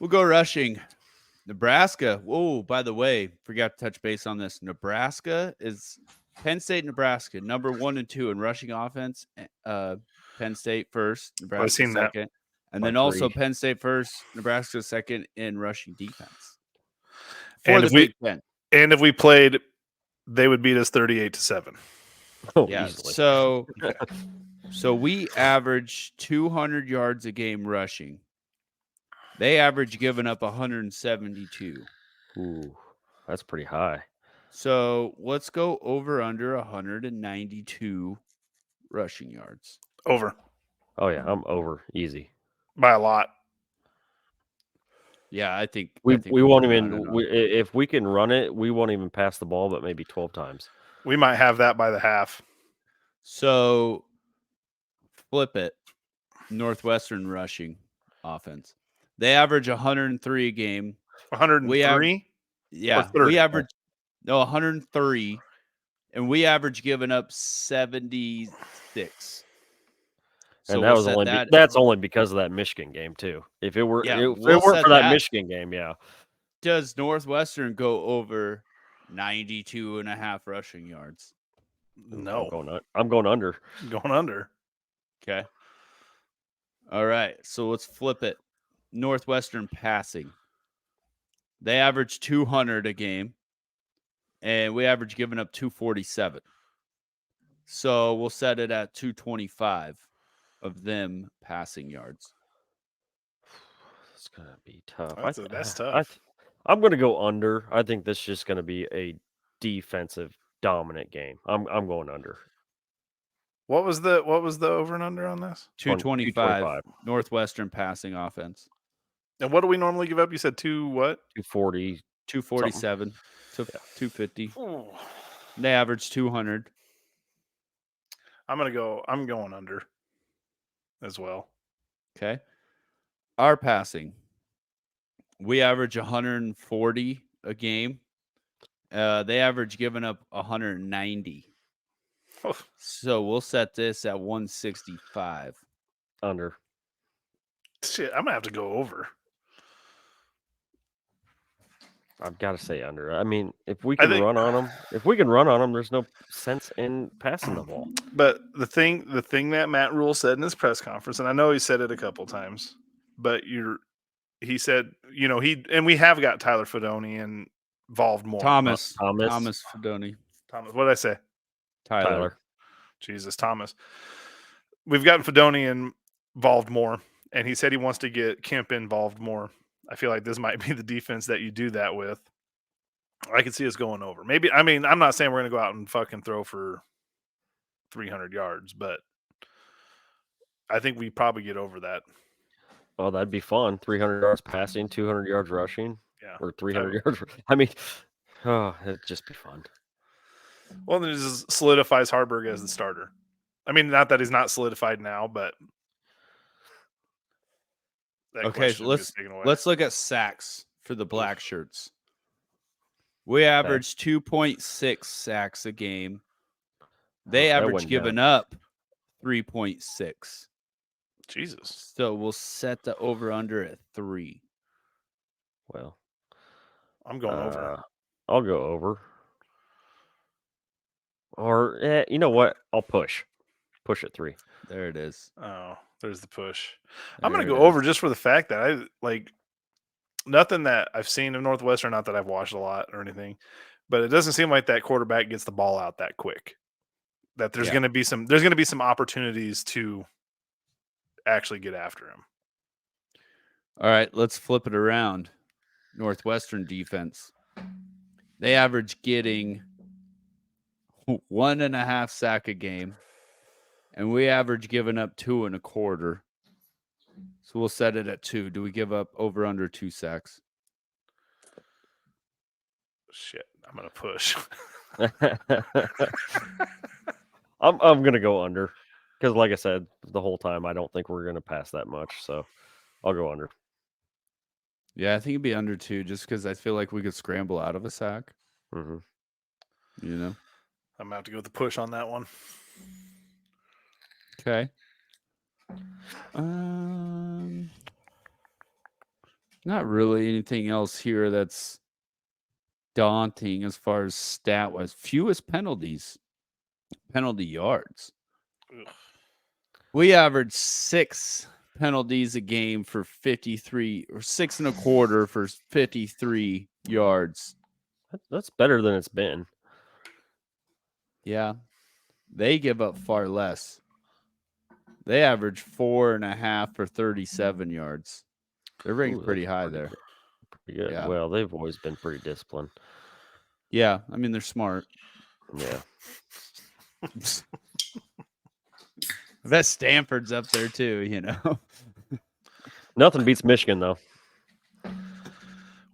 we'll go rushing. Nebraska. Whoa, by the way, forgot to touch base on this. Nebraska is Penn State, Nebraska, number 1 and 2 in rushing offense. Penn State first, Nebraska second. And then also Penn State first, Nebraska second in rushing defense. And if we played, they would beat us 38-7. Oh, yeah. Easily. So we average 200 yards a game rushing. They average giving up 172. Ooh, that's pretty high. So let's go over under 192 rushing yards. Over. Oh yeah, I'm over easy by a lot. Yeah, I think we won't even. If we can run it, we won't even pass the ball, but maybe 12 times. We might have that by the half. So flip it. Northwestern rushing offense. They average 103 a game. 103? Yeah. We average 103, and we average giving up 76. So and that was that's only because of that Michigan game too. If it were, if it weren't for that Michigan game, yeah. Does Northwestern go over 92.5 rushing yards? No. I'm going under. Going under. Okay. All right. So let's flip it. Northwestern passing. They average 200 a game, and we average giving up 247. So we'll set it at 225 of them passing yards. It's going to be tough. That's tough. I'm going to go under. I think this is just going to be a defensive dominant game. I'm going under. What was the over and under on this? 225. Northwestern passing offense. And what do we normally give up? You said 240, 247 to 250. Ooh. They average 200. I'm going under as well. Okay. Our passing, we average 140 a game. They average giving up 190. Oh, So we'll set this at 165. Under. shit, I'm gonna have to go over. I've got to say under. I mean, if we I can think- run on them, there's no sense in passing the ball. But the thing that Matt Rule said in his press conference, and I know he said it a couple times, but he said, we have got Tyler Fedoni involved more. Thomas Thomas. Fedoni. Thomas, what did I say? Tyler. Jesus, Thomas. We've gotten Fedoni involved more, and he said he wants to get Kemp involved more. I feel like this might be the defense that you do that with. I can see us going over. Maybe, I mean, I'm not saying we're going to go out and fucking throw for 300 yards, but I think we probably get over that. Oh, that'd be fun. 300 yards passing, 200 yards rushing, Yeah. or 300 yards. I mean, it'd just be fun. Well, then it just solidifies Harburg as the starter. I mean, not that he's not solidified now, but that Okay, question so gets taken away. let's look at sacks for the black shirts. We average 2.6 sacks a game. They That average went giving down. up 3.6. Jesus. So we'll set the over under at 3. Well, I'm going over. I'll go over. Or you know what? I'll push at 3. There it is. Oh, there's the push. I'm going to There go it over is. just for the fact that I like nothing that I've seen of Northwestern, not that I've watched a lot or anything, but it doesn't seem like that quarterback gets the ball out that quick. That there's Yeah. going to be some opportunities to actually get after him. All right, let's flip it around. Northwestern defense. They average getting 1.5 sack a game, and we average giving up 2.25. So we'll set it at 2. Do we give up over under 2 sacks? Shit, I'm going to push. I'm gonna go under because, like I said, the whole time I don't think we're gonna pass that much. So I'll go under. Yeah, I think it'd be under 2 just because I feel like we could scramble out of a sack. Mm-hmm. You know? I'm going to have to go with the push on that one. Okay. Not really anything else here that's daunting as far as stat wise. Fewest penalty yards. Ugh. We average 6 penalties a game for 53 or 6.25 for 53 yards. That's better than it's been. Yeah. They give up far less. They average 4.5 for 37 yards. They're ranked pretty high there. Pretty good. Yeah. Well, they've always been pretty disciplined. Yeah, I mean they're smart. Yeah. I bet Stanford's up there too, you know. Nothing beats Michigan though.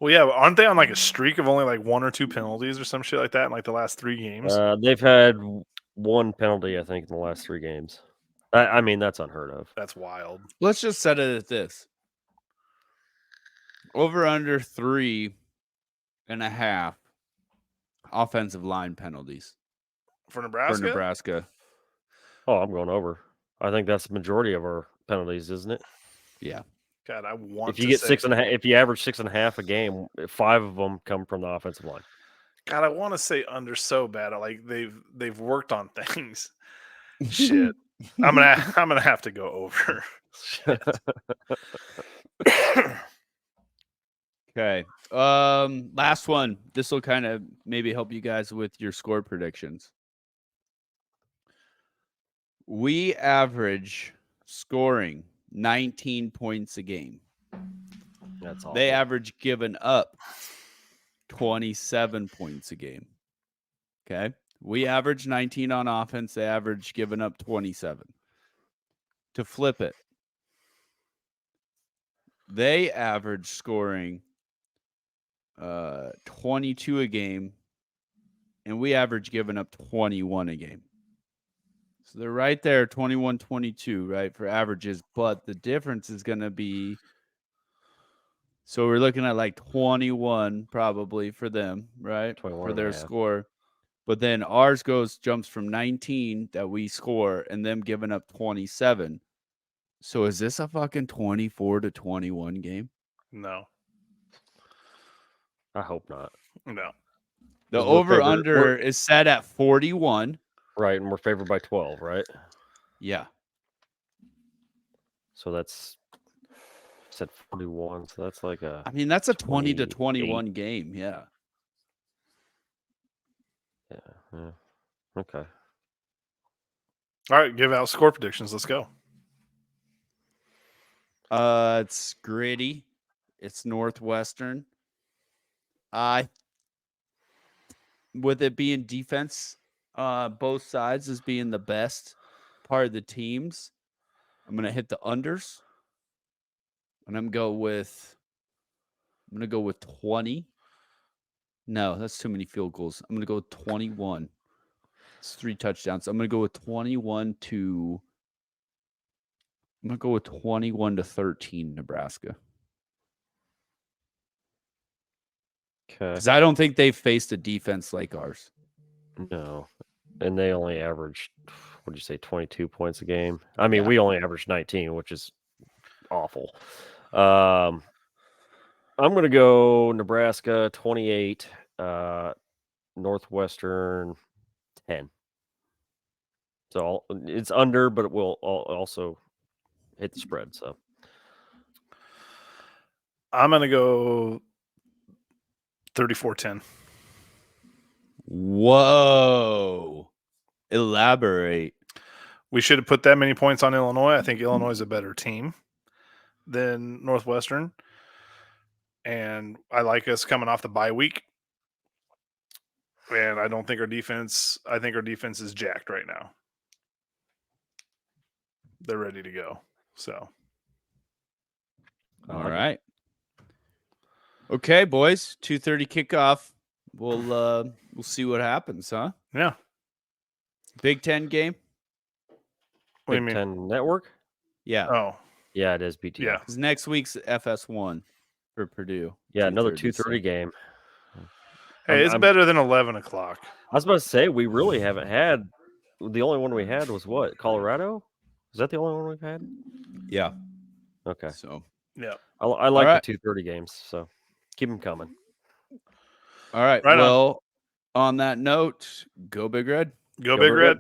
Well, yeah, aren't they on like a streak of only like 1 or 2 penalties or some shit like that in like the last 3 games? They've had 1 penalty, I think, in the last 3 games. I mean, that's unheard of. That's wild. Let's just set it at this. Over under 3.5 offensive line penalties For Nebraska? Oh, I'm going over. I think that's the majority of our penalties, isn't it? Yeah. God, I want if you to get say, 6.5, if you average 6.5 a game, 5 of them come from the offensive line. God, I want to say under so bad. Like they've worked on things. Shit. I'm gonna have to go over. Okay. Last one. This will kind of maybe help you guys with your score predictions. We average scoring 19 points a game. That's all. They average giving up 27 points a game. Okay. We average 19 on offense. They average giving up 27. To flip it, they average scoring 22 a game, and we average giving up 21 a game. So they're right there, 21-22, right, for averages. But the difference is going to be, so we're looking at like 21 probably for them, right, 21 for and a their half. score. But then ours jumps from 19 that we score and them giving up 27. So is this a fucking 24-21 game? No. I hope not. No. The 'Cause we're over-under is set at 41. Right, and we're favored by 12, right? Yeah. So that's said 41. So that's like a. I mean, that's a 28. 20-21 game. Yeah. Yeah. Okay. All right, give out score predictions. Let's go. It's gritty. It's Northwestern. With it being defense, both sides as being the best part of the teams, I'm gonna hit the unders. And I'm gonna go with 20. No, that's too many field goals. I'm gonna go with 21. It's 3 touchdowns. I'm gonna go with 21-13 Nebraska. Okay. Because I don't think they've faced a defense like ours. No. And they only averaged, what did you say, 22 points a game? I mean, Yeah. we only averaged 19, which is awful. I'm going to go Nebraska 28, Northwestern 10. So it's under, but it will also hit the spread. So I'm going to go 34-10. Whoa. Elaborate. We should have put that many points on Illinois. I think Illinois is a better team than Northwestern. And I like us coming off the bye week. And I don't think our defense is jacked right now. They're ready to go. So. All right. Okay, boys. 2:30 kickoff. We'll see what happens, huh? Yeah. Big Ten game? What do you Big mean? Ten Network? Yeah. Oh. Yeah, it is BTN. Yeah. Because next week's FS1 for Purdue. Yeah, another 2:30, 2:30 game. Hey, it's better than 11 o'clock. I was about to say, we really haven't had, the only one we had was what, Colorado? Is that the only one we've had? Yeah. Okay. So, yeah. I like the 2:30 games, so keep them coming. All right. Right well, on that note, go Big Red. Go Big Red.